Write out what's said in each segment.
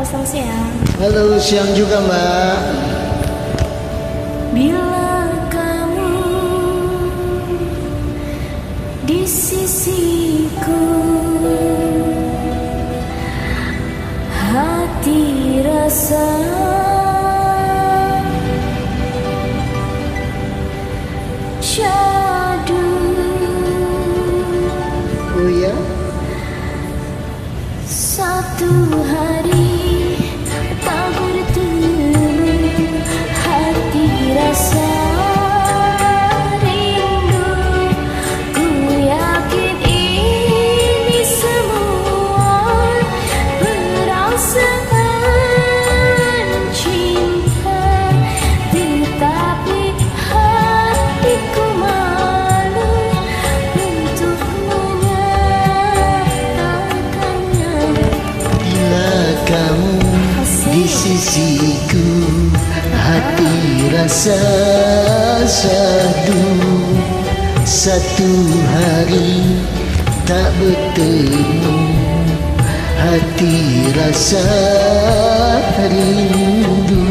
selamat siang. Halo, siang juga Mbak. Bila kamu di sisiku, hati rasa syadu. Oh ya? Satu hari tak bertemu, hati rasa rindu. Ku yakin ini semua perasaan cinta, tetapi hatiku malu untuk menyatakannya. Bila kamu di sisiku, hati rasa syahdu. Satu hari tak bertemu, hati rasa rindu.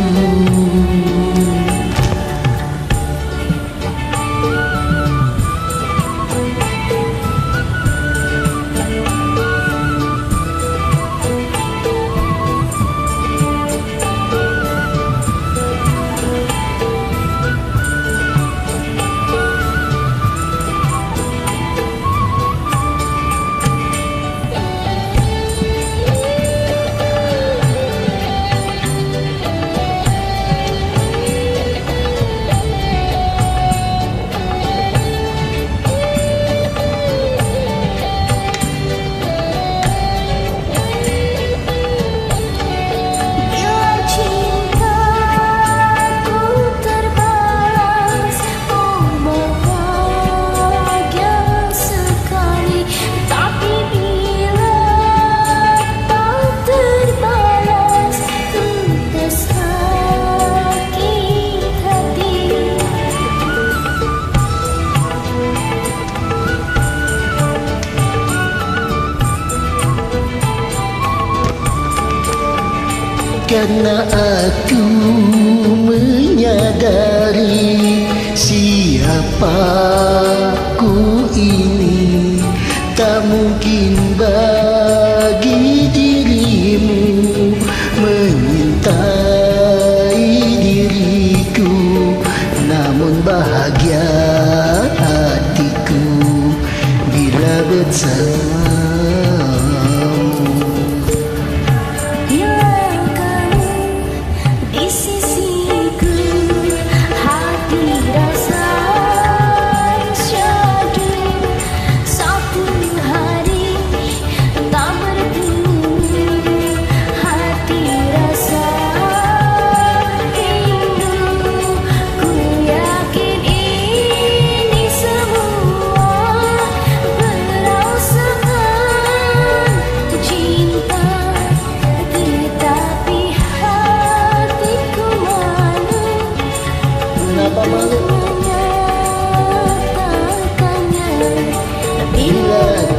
Karena aku menyadari siapaku ini, tak mungkin bagi dirimu menyintai diriku. Namun bahagia hatiku bila bersamamu. Bila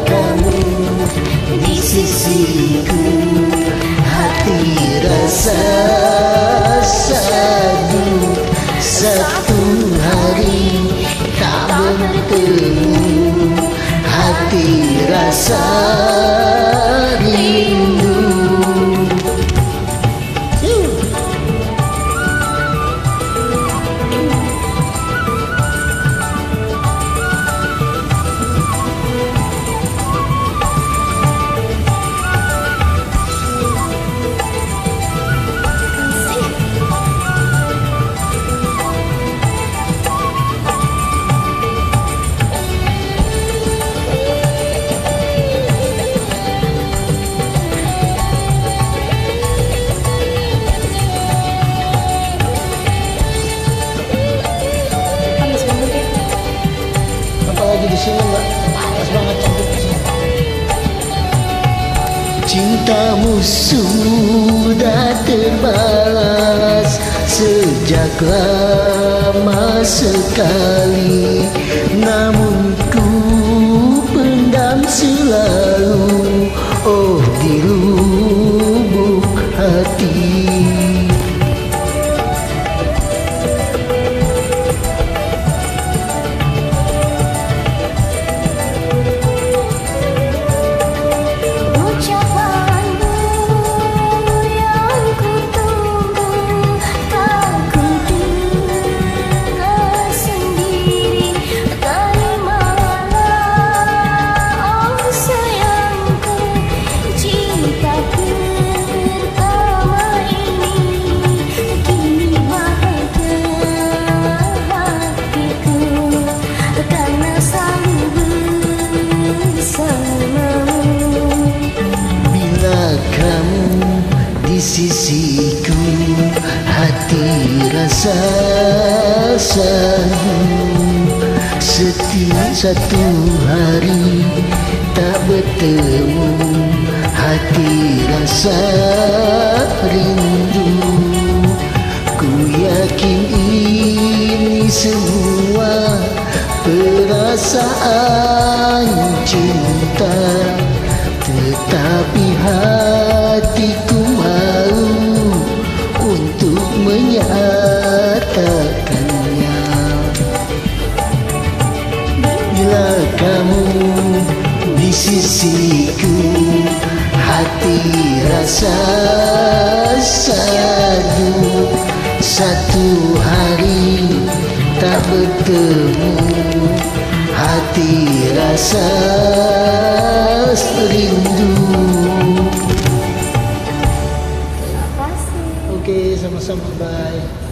kamu di sisiku, hati rasa syahdu. Satu hari tak bertemu, hati rasa rindu. Cintamu sudah terbalas sejak lama sekali, namun ku pendam selalu. Oh, di lubuk hati. Ucapanmu yang kutunggu, tak ku dengar sendiri. Terimalah, oh sayangku, cinta pertama ini. Kini bahagia hatiku karena selalu bersamamu. Bila kamu di sisiku, hati rasa senang. Setiap satu hari tak bertemu, hati rasa rindu. Ku yakin ini semua perasaan cinta, tetapi hatiku mau untuk menyatakannya. Bila kamu di sisiku, hati rasa sadu. Satu hari tak bertemu, hati rasa rindu. Terima kasih. Oke, sama-sama, bye.